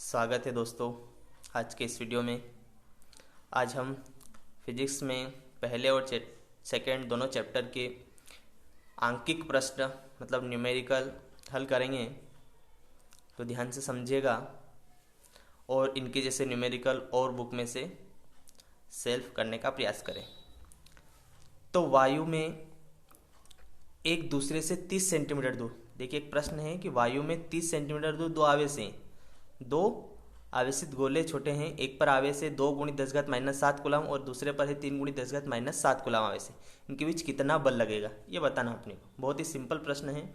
स्वागत है दोस्तों आज के इस वीडियो में। आज हम फिजिक्स में पहले और सेकंड दोनों चैप्टर के आंकिक प्रश्न मतलब न्यूमेरिकल हल करेंगे, तो ध्यान से समझिएगा और इनके जैसे न्यूमेरिकल और बुक में से सेल्फ करने का प्रयास करें। तो वायु में एक दूसरे से 30 सेंटीमीटर दूर, देखिए एक प्रश्न है कि वायु में 30 सेंटीमीटर दूर दो आवेश हैं, दो आवेशित गोले छोटे हैं, एक पर आवेश है 2 × 10⁻⁷ कूलम और दूसरे पर है 3 × 10⁻⁷ कूलम आवेश है। इनके बीच कितना बल लगेगा ये बताना अपने को। बहुत ही सिंपल प्रश्न है,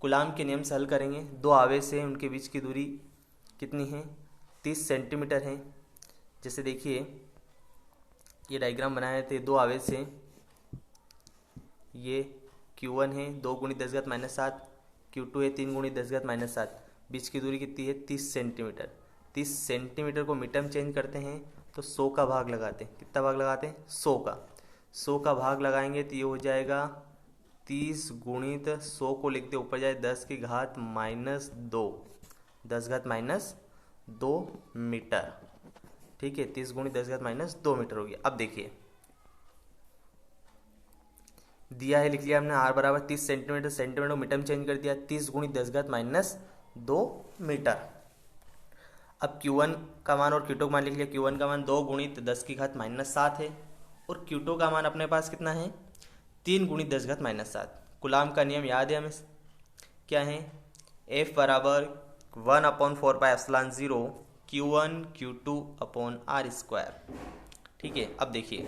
कूलाम के नियम से हल करेंगे। दो आवेश है, उनके बीच की दूरी कितनी है? 30 सेंटीमीटर है। जैसे देखिए ये डायग्राम बनाए थे, दो आवेश हैं, ये Q1 है 2 × 10⁻⁷, Q2 है 3 × 10⁻⁷, बीच की दूरी कितनी है? 30 सेंटीमीटर। 30 सेंटीमीटर को मीटर में चेंज करते हैं तो 100 का भाग लगाते हैं। कितना भाग लगाते हैं? 100 का। 100 का भाग लगाएंगे तो ये हो जाएगा 30 × 100 को लिखते ऊपर जाए 10⁻⁻2, 10⁻⁻2 मीटर। ठीक है, 30 × 10⁻⁻2 मीटर हो गया। अब देखिए दिया है, लिख लिया हमने r बराबर 30 सेंटीमीटर, सेंटीमीटर को मीटर में चेंज कर दिया, 30 × 10⁻2 मीटर। अब Q1 का मान और Q2 का मान लिख लिया। Q1 का मान 2 × 10⁻⁷ है और Q2 का मान अपने पास कितना है? 3 × 10⁻⁷। कूलाम का नियम याद है हमें, क्या है? F बराबर 1/4πε0 Q1 Q2/r²। ठीक है, अब देखिए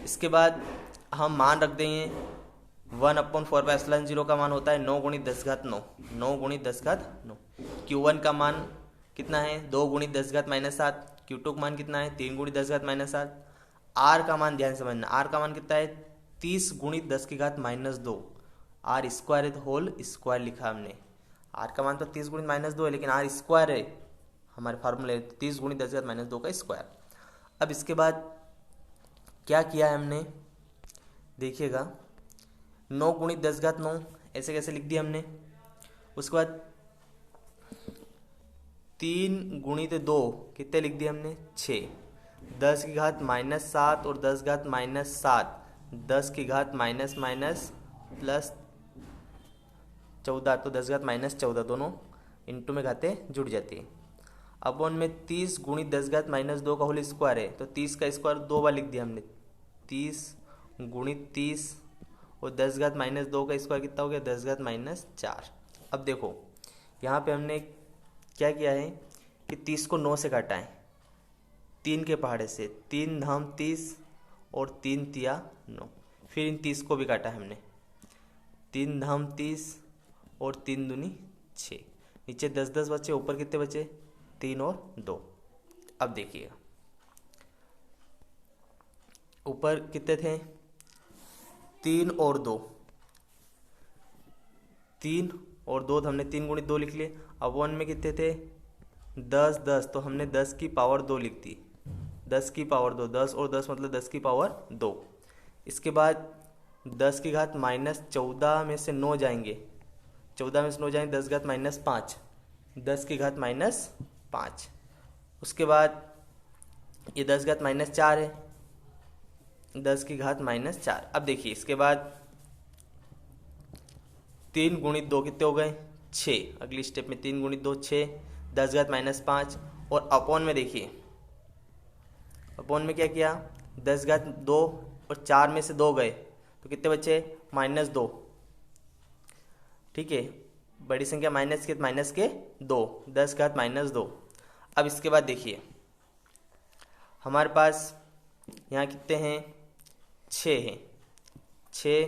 इसके बाद हम मान रख देंगे 1/4πε0 का मान होता है 9 × 10⁻9, 9 × 10⁻9। Q1 का मान कितना है? 2 × 10⁻⁷। Q2 का मान कितना है? 3 × 10⁻⁷। R का मान ध्यान समझना, R का मान कितना है? 30 × 10⁻2। r² है तो होल स्क्वायर लिखा हमने। R का मान तो 30 × -2 है, लेकिन r² है हमारे फार्मूले 30 × 10⁻2 का स्क्वायर। अब इसके बाद क्या किया है हमने, देखिएगा 9 × 10⁻9 ऐसे कैसे लिख दिया हमने। उसके बाद 3 × 2 कितने लिख दिए हमने? 6। 10⁻⁻7 और 10⁻⁻7, 10⁻⁻+ +14, तो 10⁻14 दोनों इंटू में घाते जुड़ जाती है। अब उनमें 30 × 10⁻2 का होल स्क्वायर है, तो 30 का स्क्वायर 2 बार लिख दिया हमने। 30 × 30 और 10⁻2 का स्क्वायर कितना हो गया? 10⁻4। अब देखो यहाँ पे हमने क्या किया है कि 30 को 9 से काटा है, 3 के पहाड़े से, 3 धाम 30 और 3 तिया 9। फिर इन 30 को भी काटा है हमने, 3 धाम 30 और 3 दूनी 6। नीचे 10 बचे, ऊपर कितने बचे? 3 और 2। अब देखिएगा ऊपर कितने थे? 3 और 2, 3 और 2 तो हमने 3 × 2 लिख लिए। अब 1 में कितने थे? 10 10, तो हमने 10 की पावर 2 लिख दी। 10 की पावर 2, 10 और 10 मतलब 10 की पावर 2। इसके बाद 10⁻14 में से 9 जाएंगे, 14 में से 9 जाएंगे 10⁻5, 10⁻5। उसके बाद ये 10⁻4 है, 10⁻4। अब देखिए इसके बाद 3 × 2 कितने हो गए? 6। अगली स्टेप में 3 × 2 6, 10⁻5। और अपॉन में देखिए, अपॉन में क्या किया? 10⁻2 और 4 में से 2 गए तो कितने बचे? -2। ठीक है, बड़ी संख्या माइनस के 2, 10⁻2। अब इसके बाद देखिए हमारे पास यहाँ कितने हैं? 6 हैं। 6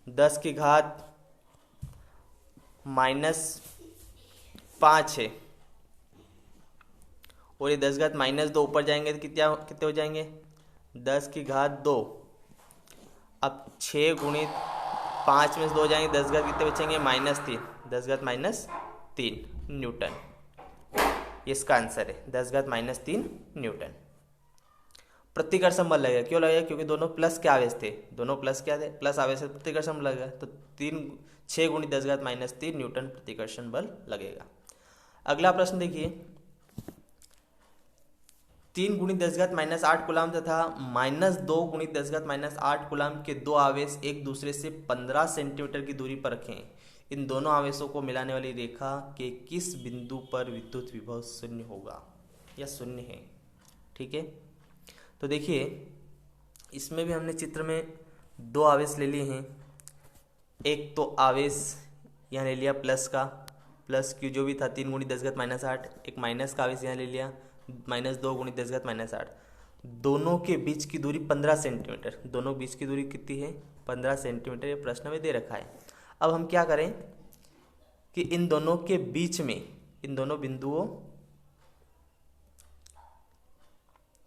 10⁻5 है और ये 10⁻2 ऊपर जाएंगे तो कितने हो जाएंगे? 10⁻2। अब 6 × 5 में से 2 जाएंगे, 10 कितने बचेंगे? -3, 10⁻3 न्यूटन। ये इसका आंसर है 10⁻3 न्यूटन। प्रतिकर्षण बल लगेगा, क्यों लगेगा? क्योंकि दोनों प्लस के आवेश थे, दोनों प्लस क्या थे? प्लस आवेश से प्रतिकर्षण बल लगेगा, तो 6 × 10⁻3 न्यूटन प्रतिकर्षण बल लगेगा। अगला प्रश्न देखिए, 3 गुणित 10⁻8 कूलाम तथा -2 गुणित 10⁻8 कूलाम के दो आवेश एक दूसरे से 15 सेंटीमीटर की दूरी पर रखें। इन दोनों आवेशों को मिलाने वाली रेखा के किस बिंदु पर विद्युत विभव शून्य होगा या शून्य है। ठीक है, तो देखिए इसमें भी हमने चित्र में दो आवेश ले लिए हैं। एक तो आवेश यहाँ ले लिया प्लस का, प्लस क्यू जो भी था 3 गुणित 10⁻8, एक माइनस का आवेश यहाँ ले लिया -2 गुणित 10⁻8। दोनों के बीच की दूरी 15 सेंटीमीटर, दोनों बीच की दूरी कितनी है 15 सेंटीमीटर, ये प्रश्न में दे रखा है। अब हम क्या करें कि इन दोनों के बीच में, इन दोनों बिंदुओं,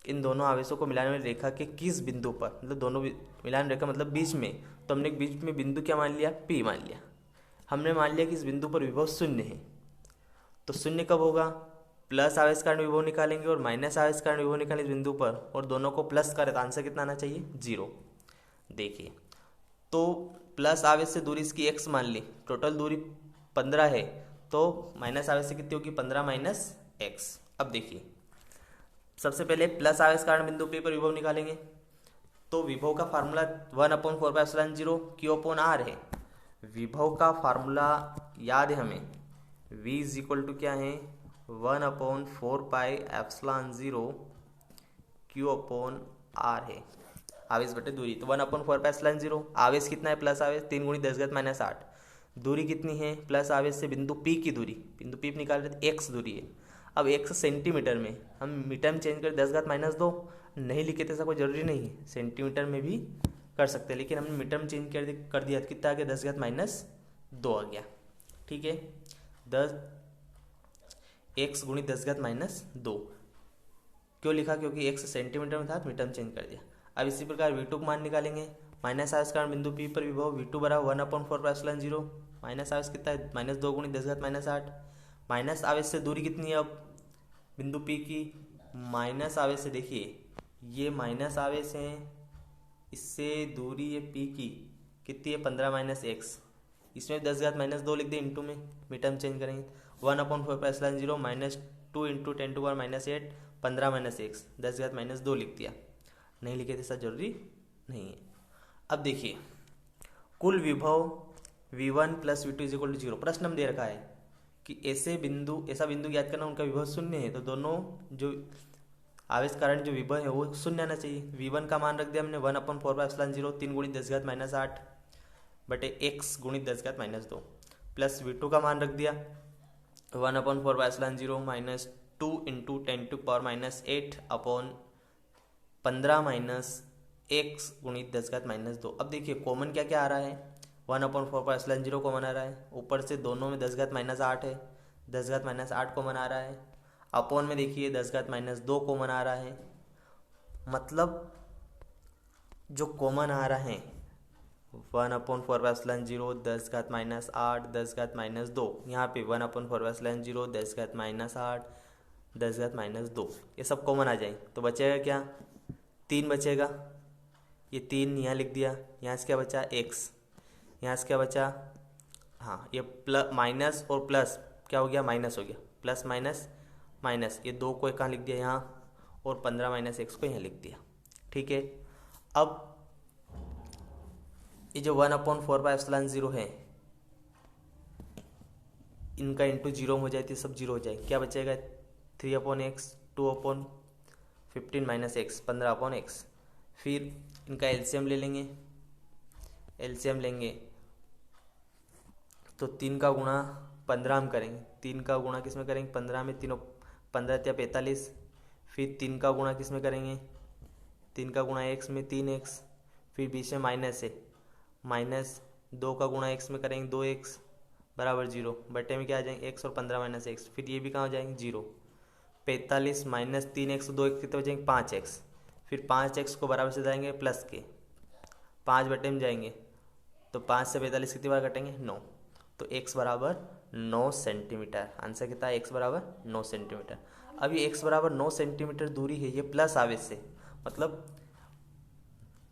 इन दोनों आवेशों को मिलाने वाली रेखा के किस बिंदु पर, मतलब दोनों मिलान रेखा मतलब बीच में, तो हमने बीच में बिंदु क्या मान लिया, P मान लिया। हमने मान लिया कि इस बिंदु पर विभव शून्य है। तो शून्य कब होगा, प्लस आवेश कारण विभव निकालेंगे और माइनस आवेश कारण विभव निकालेंगे इस बिंदु पर, और दोनों को प्लस करें तो आंसर कितना आना चाहिए 0। देखिए तो प्लस आवेश से दूरी इसकी x मान ली, टोटल दूरी 15 है, तो माइनस आवेश से कितनी होगी 15 माइनस x। अब देखिए सबसे पहले प्लस आवेश कारण बिंदु P पर विभव निकालेंगे, तो विभव का फार्मूला 1/4πε0 Q/R है। विभव का फार्मूला याद है हमें, V = क्या है 1/4πε0 Q/R है, आवेश बटे दूरी। तो 1/4πε0, आवेश कितना है प्लस आवेश 3 गुणित 10⁻8, दूरी कितनी है प्लस आवेश से बिंदु P की दूरी, बिंदु P निकाल रहे थे x दूरी है। अब x सेंटीमीटर में, हम मीटर में चेंज कर 10⁻2 नहीं लिखे थे, ऐसा कोई जरूरी नहीं है, सेंटीमीटर में भी कर सकते हैं, लेकिन हमने मीटर में चेंज कर दिया, कितना आ गया 10⁻2 आ गया। ठीक है, 10x गुणित 10⁻2 क्यों लिखा, क्योंकि x सेंटीमीटर में था तो मीटर में चेंज कर दिया। अब इसी प्रकार V2 का मान निकालेंगे, माइनस आवेश कारण बिंदु P पर विभव V2 बराबर 1/4πε0, माइनस आवेश कितना है -2 गुणित 10⁻8, माइनस आवेश से दूरी कितनी है अब बिंदु P की, माइनस आवेश से देखिए ये माइनस आवेश है, इससे दूरी ये P की कितनी है 15 माइनस x, इसमें 10⁻2 लिख दे, इंटू में मीटर में चेंज करेंगे 1/4πε0 -2 × 10⁻8 15 माइनस x, 10⁻2 लिख दिया, नहीं लिखे थे, ऐसा जरूरी नहीं है। अब देखिए कुल विभव V1 + V2 = 0, प्रश्न में दे रखा है कि ऐसा बिंदु याद करना उनका विभव शून्य है, तो दोनों जो आवेश कारण जो विभव है वो शून्य आना चाहिए। V1 का मान रख दिया हमने 1/4πε0 3 गुणित 10⁻8 बटे x गुणित 10⁻2, प्लस V2 का मान रख दिया 1/4πε0 -2 × 10⁻8 अपॉन 15 माइनस x गुणित 10⁻2। अब देखिए कॉमन क्या क्या आ रहा है, 1/4πε0 कॉमन आ रहा है, ऊपर से दोनों में 10⁻8 है, 10⁻8 कॉमन आ रहा है, अपॉन में देखिए 10⁻2 कॉमन आ रहा है, मतलब जो कॉमन आ रहा है 1/4πε0 10⁻8 10⁻2, यहाँ पे 1/4πε0 10⁻8 10⁻2, ये सब कॉमन आ जाए तो बचेगा क्या 3 बचेगा, ये 3 यहाँ लिख दिया, यहाँ से क्या बचा x, यहाँ से क्या बचा, हाँ ये प्लस माइनस और प्लस क्या हो गया माइनस हो गया, प्लस माइनस माइनस, ये 2 को कहाँ लिख दिया यहाँ, और 15 माइनस x को यहाँ लिख दिया। ठीक है, अब ये जो 1/4πε0 है इनका इंटू 0 हो जाए तो सब 0 हो जाए, क्या बचेगा 3/x 2/15 माइनस x 15/x, फिर इनका एलसीएम ले लेंगे, एलसीएम लेंगे तो 3 का गुणा 15 हम करेंगे, 3 का गुणा किस में करेंगे 15 में, 15 × 45, फिर 3 का गुणा किस में करेंगे 3 का गुणा x में 3x, फिर बीच में माइनस है, माइनस 2 का गुणा x में करेंगे 2x बराबर 0, बटे में क्या आ जाएंगे x और 15 माइनस x, फिर ये भी कहाँ हो जाएंगे 0, 45 माइनस 3x 2x कितने हो जाएंगे 5x, फिर 5x को बराबर से जाएंगे प्लस के 5 बटे में जाएंगे तो 5 से 45 कितनी बार कटेंगे 9, तो x बराबर 9 सेंटीमीटर, आंसर कितना है x बराबर 9 सेंटीमीटर। अब ये x बराबर 9 सेंटीमीटर दूरी है, ये प्लस आवेश से, मतलब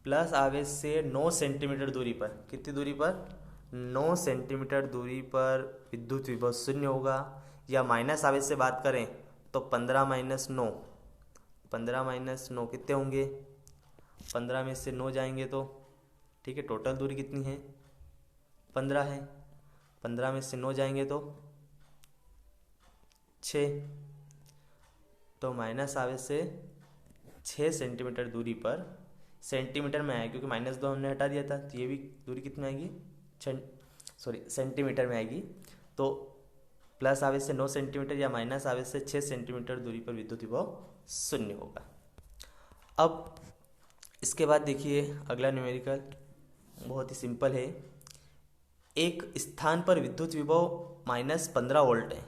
प्लस आवेश से 9 सेंटीमीटर दूरी पर, कितनी दूरी पर 9 सेंटीमीटर दूरी पर विद्युत विभव शून्य होगा। या माइनस आवेश से बात करें तो 15 - 9, 15 - 9 कितने होंगे, 15 में से 9 जाएंगे तो ठीक है, टोटल दूरी कितनी है 15 है, 15 में से 9 जाएंगे तो 6, तो माइनस आवेश से 6 सेंटीमीटर दूरी पर, सेंटीमीटर में आएगी क्योंकि -2 हमने हटा दिया था, तो ये भी दूरी कितनी आएगी सेंटीमीटर में आएगी। तो प्लस आवेश से 9 सेंटीमीटर या माइनस आवेश से 6 सेंटीमीटर दूरी पर विद्युत विभव 0 होगा। अब इसके बाद देखिए अगला न्यूमेरिकल बहुत ही सिंपल है। एक स्थान पर विद्युत विभव -15 वोल्ट है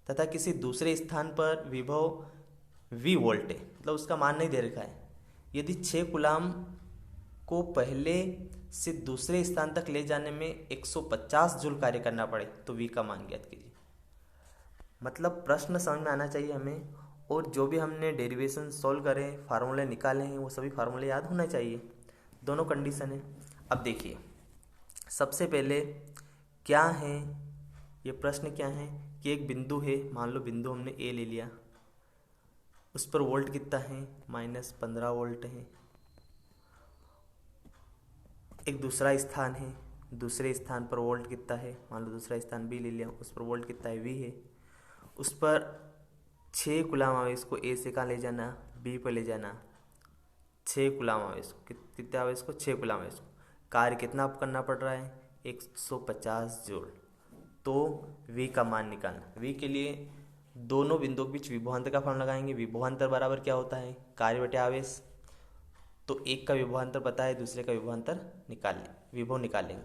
तथा किसी दूसरे स्थान पर विभव V वोल्ट है, मतलब उसका मान नहीं दे रखा है। यदि 6 कूलाम को पहले से दूसरे स्थान तक ले जाने में 150 जूल कार्य करना पड़े तो V का मान ज्ञात कीजिए। मतलब प्रश्न समझ में आना चाहिए हमें, और जो भी हमने डेरिवेशन सॉल्व करें, फार्मूले निकाले हैं, वो सभी फार्मूले याद होना चाहिए। दोनों कंडीशन है। अब देखिए सबसे पहले क्या है, ये प्रश्न क्या है कि एक बिंदु है, मान लो बिंदु हमने ए ले लिया, उस पर वोल्ट कितना है -15 वोल्ट है। एक दूसरा स्थान है, दूसरे स्थान पर वोल्ट कितना है, मान लो दूसरा स्थान बी ले लिया, उस पर वोल्ट कितना है V है। उस पर 6 कूलाम आवेश को ए से कहाँ ले जाना, बी पर ले जाना। 6 कूलाम आवेश को, कितने आवेश को, 6 कूलाम आवेश को, कार्य कितना करना पड़ रहा है 150 जूल। तो V का मान निकालना। V के लिए दोनों बिंदुओं के बीच विभवांतर का फॉर्मूला लगाएंगे। विभवांतर बराबर क्या होता है, कार्य बटे आवेश। तो एक का विभवांतर पता है, दूसरे का विभवांतर विभव निकाल लेंगे।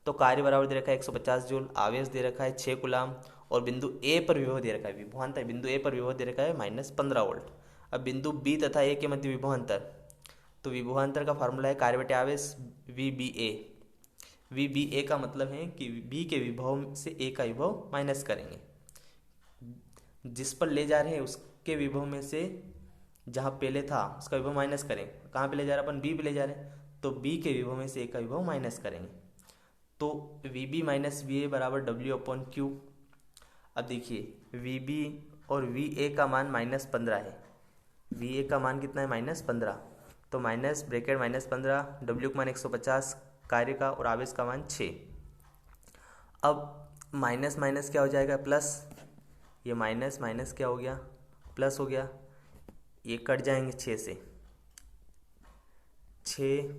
तो कार्य बराबर दे रखा है 150 जूल, आवेश दे रखा है 6 कूलाम, और बिंदु ए पर विभव दे रखा है, विभवांतर बिंदु ए पर विभव दे रखा है -15 वोल्ट। अब बिंदु बी तथा ए के मध्य विभवांतर, तो विभवांतर का फार्मूला है कार्य बटे आवेश VBA। VBA का मतलब है कि बी के विभव से ए का विभव माइनस करेंगे, जिस पर ले जा रहे हैं उसके विभव में से जहाँ पहले था उसका विभव माइनस करें। कहाँ पे ले जा रहे हैं अपन, बी पे ले जा रहे हैं, तो बी के विभव में से ए का विभव माइनस करेंगे। तो VB - VA बराबर W/Q। अब देखिए VB और VA का मान -15 है, VA का मान कितना है -15, तो माइनस ब्रैकेट -15, W का मान 150 कार्य का और आवेश का मान 6। अब माइनस माइनस क्या हो जाएगा प्लस, ये माइनस माइनस क्या हो गया प्लस हो गया, ये कट जाएंगे 6 से, 6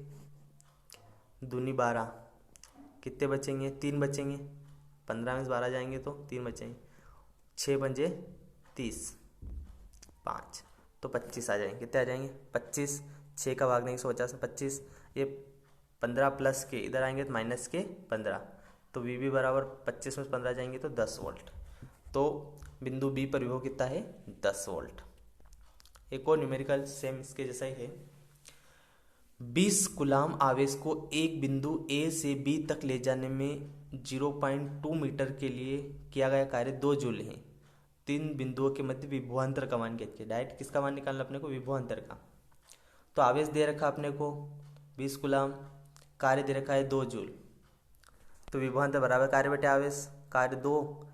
दूनी 12, कितने बचेंगे 3 बचेंगे, 15 में से 12 जाएंगे तो 3 बचेंगे, 6 पंजे 30, 5 तो 25 आ जाएंगे। कितने आ जाएंगे 25, 6 का भाग देंगे 150 में 25, ये 15 प्लस के इधर आएंगे तो माइनस के 15, तो VB बराबर 25 में से 15 जाएंगे तो 10 वोल्ट। तो बिंदु बी पर विभव कितना है 10 वोल्ट। एक और न्यूमेरिकल सेम इसके जैसा ही है। 20 कूलाम आवेश को एक बिंदु ए से बी तक ले जाने में 0.2 मीटर के लिए किया गया कार्य 2 जूल है। 3 बिंदुओं के मध्य विभवांतर का मान ज्ञात कीजिए। डायरेक्ट किसका मान निकालना अपने को, विभवांतर का। तो आवेश दे रखा अपने को 20 कूलाम, कार्य दे रखा है 2 जूल, तो विभवांतर बराबर कार्य बटे आवेश, कार्य 2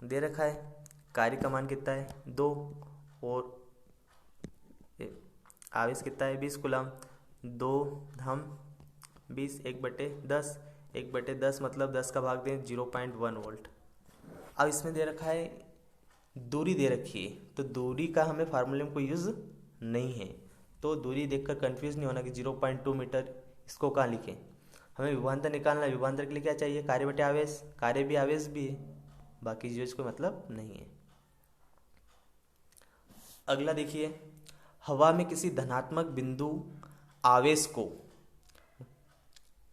दे रखा है, कार्य का मान कितना है 2, और आवेश कितना है 20 कूलाम, 2 धम 20, 1/10, 1/10 मतलब 10 का भाग दें 0.1 वोल्ट। अब इसमें दे रखा है दूरी दे रखी है, तो दूरी का हमें फार्मूले में कोई यूज़ नहीं है, तो दूरी देखकर कंफ्यूज नहीं होना कि 0.2 मीटर इसको कहाँ लिखें। हमें विभवांतर निकालना है, विभवांतर के लिए क्या चाहिए कार्य बटे आवेश, कार्य भी आवेश भी है, बाकी चीज़ कोई मतलब नहीं है। अगला देखिए, हवा में किसी धनात्मक बिंदु आवेश को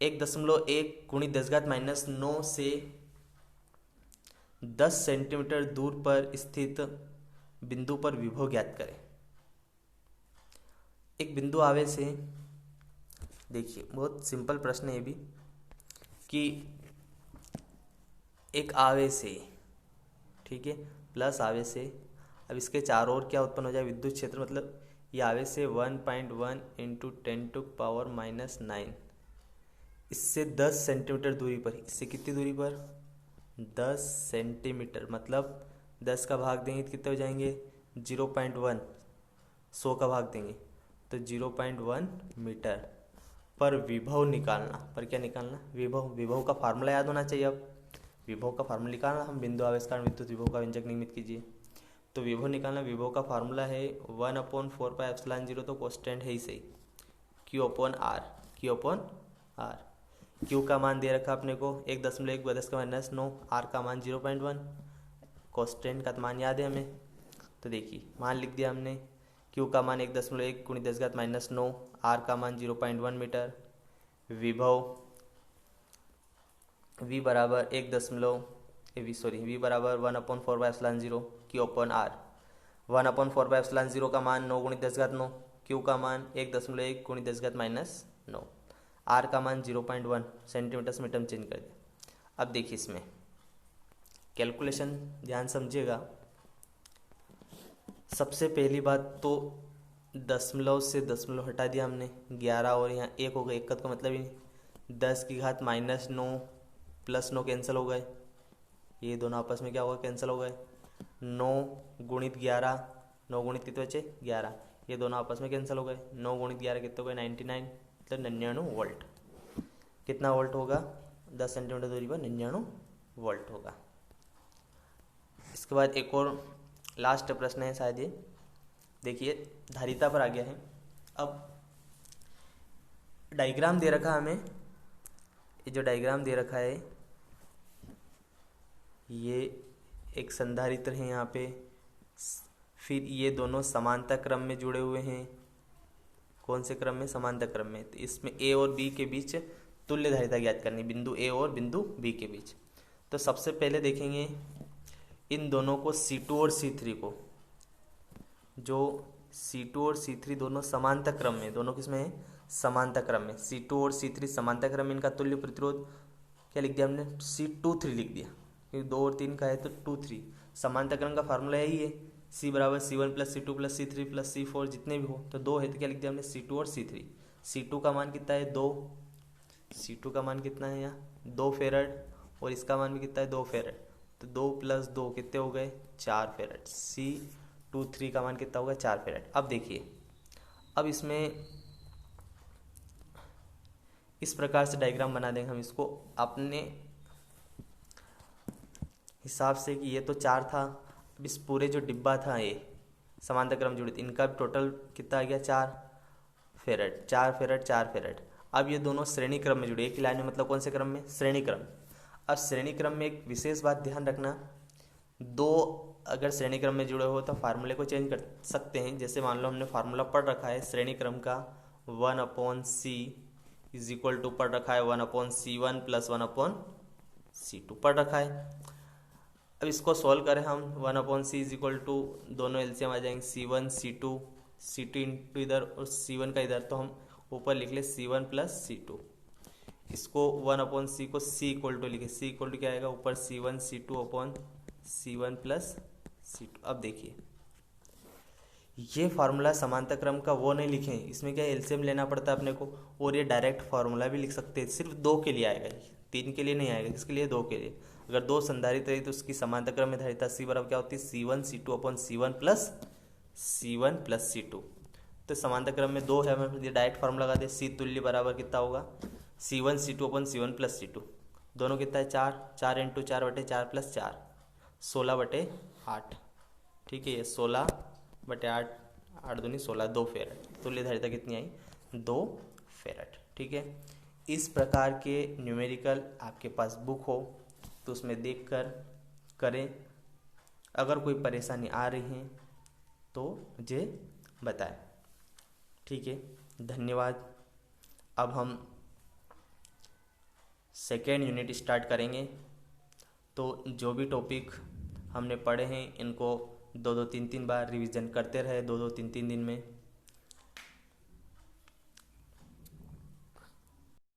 1.1 × 10⁻⁹ से 10 सेंटीमीटर दूर पर स्थित बिंदु पर विभव ज्ञात करें। एक बिंदु आवेश है, देखिए बहुत सिंपल प्रश्न है ये भी, कि एक आवेश है, ठीक है, प्लस आवेश है। अब इसके चारों ओर क्या उत्पन्न हो जाए विद्युत क्षेत्र, मतलब ये आवेश है 1.1 × 10⁻⁹ इससे 10 सेंटीमीटर दूरी पर, इससे कितनी दूरी पर 10 सेंटीमीटर, मतलब 10 का भाग देंगे तो कितने हो जाएंगे 0.1, 100 का भाग देंगे तो 0.1 मीटर। पर विभव निकालना, पर क्या निकालना, विभव। विभव का फार्मूला याद होना चाहिए। अब विभव का फार्मूला निकालना, हम बिंदु आवेश कारण विद्युत विभव का व्यंजक निर्मित कीजिए। तो विभव निकालना, विभव का फार्मूला है 1/4πε0, तो कॉन्स्टेंट है ही सही, Q/R, Q/R। Q का मान दे रखा अपने को 1.1 × 10⁻⁹, R का मान 0.1, कॉन्स्टेंट का मान याद है हमें। तो देखिए मान लिख दिया हमने, Q का मान 1.1 × 10⁻⁹, R का मान 0.1 मीटर। विभव V बराबर V बराबर 1/4πε0 Q/R। 1/4πε0 का मान 9 × 10⁻⁹, Q का मान 1.1 × 10⁻⁹, R का मान 0.1 सेंटीमीटर से मीटर में चेंज कर दिया। अब देखिए इसमें कैलकुलेशन ध्यान समझिएगा। सबसे पहली बात तो दशमलव से दशमलव हटा दिया हमने, 11 और यहाँ 1 हो गए, 1 का मतलब ही नहीं। 10 की घात -9 + 9 कैंसिल हो गए, ये दोनों आपस में क्या होगा, कैंसिल हो गए। 9 × 11, 9 गुणित कितने बचे 11, ये दोनों आपस में कैंसिल हो गए। 9 × 11 कितने हो गए 99, मतलब 99 वोल्ट। कितना वोल्ट होगा, 10 सेंटीमीटर दूरी पर 99 वोल्ट होगा। इसके बाद एक और लास्ट प्रश्न है शायद, ये देखिए धारिता पर आ गया है। अब डायग्राम दे रखा हमें, ये जो डायग्राम दे रखा है ये एक संधारित्र है यहाँ पे, फिर ये दोनों समांतर क्रम में जुड़े हुए हैं। कौन से क्रम में, समांतर क्रम में। तो इसमें A और B के बीच तुल्य धारिता ज्ञात करनी, बिंदु A और बिंदु B के बीच। तो सबसे पहले देखेंगे इन दोनों को C2 और C3 को, जो C2 और C3 दोनों समांतर क्रम में, दोनों किसमें है, समांतर क्रम में। C2 और C3 समांतर क्रम में, इनका तुल्य प्रतिरोध क्या लिख दिया हमने, C23 लिख दिया, क्योंकि 2 और 3 का है तो 2-3। समांतर क्रम का फार्मूला यही है, C बराबर C1 + C2 + C3 + C4 जितने भी हो, तो 2 है तो क्या लिख दिया हमने C2 और C3। C2 का मान कितना है 2, C2 का मान कितना है यहाँ 2 फेरड, और इसका मान भी कितना है 2 फेरड, तो 2 + 2 कितने हो गए 4 फेरड। C23 का मान कितना होगा 4 फेरड। अब देखिए, अब इसमें इस प्रकार से डायग्राम बना देंगे हम इसको अपने हिसाब से कि ये तो 4 था। अब इस पूरे जो डिब्बा था ये समांतर क्रम जुड़े, इनका टोटल कितना आ गया 4 फेरड, 4 फेरड, 4 फेरड। अब ये दोनों श्रेणी क्रम में जुड़े, एक ही लाइन में, मतलब कौन से क्रम में, श्रेणी क्रम। अब श्रेणी क्रम में एक विशेष बात ध्यान रखना, 2 अगर श्रेणी क्रम में जुड़े हो तो फार्मूले को चेंज कर सकते हैं। जैसे मान लो हमने फार्मूला पढ़ रखा है श्रेणी क्रम का 1/C = पढ़ रखा है 1/C1 + 1/C2 पढ़ रखा है। अब इसको सॉल्व करें हम, 1/C = दोनों एलसीएम आ जाएंगे, C1 C2, C2 इंटू इधर और C1 का इधर, तो हम ऊपर लिख ले C1 + C2। इसको 1/C को C = लिखे, C = क्या आएगा ऊपर C1 C2/C1 + C2। अब देखिए ये फार्मूला समांतर क्रम का वो नहीं लिखे, इसमें क्या एलसीएम लेना पड़ता है अपने को, और ये डायरेक्ट फार्मूला भी लिख सकते हैं। सिर्फ 2 के लिए आएगा, 3 के लिए नहीं आएगा। किसके लिए, 2 के लिए। अगर 2 संधारित्र रही तो उसकी समांतर क्रम में धारिता C बराबर क्या होती है C1 C2/C1 + C1 + C2। तो समांतर क्रम में 2 है, हमें डायरेक्ट फार्मूला लगा दे, C तुल्य बराबर कितना होगा C1 C2/C1 + C2। दोनों कितना है 4, 4 × 4/4 + 4, 16/8। ठीक है, ये 16/8, 8 दूनी 16, 2 फेरड। तुल्य धारिता कितनी आई 2 फेरड। ठीक है, इस प्रकार के न्यूमेरिकल आपके पास बुक हो तो उसमें देख कर करें। अगर कोई परेशानी आ रही है तो मुझे बताएं। ठीक है, धन्यवाद। अब हम सेकेंड यूनिट स्टार्ट करेंगे। तो जो भी टॉपिक हमने पढ़े हैं इनको 2-2 3-3 बार रिवीजन करते रहे, 2-2 3-3 दिन में।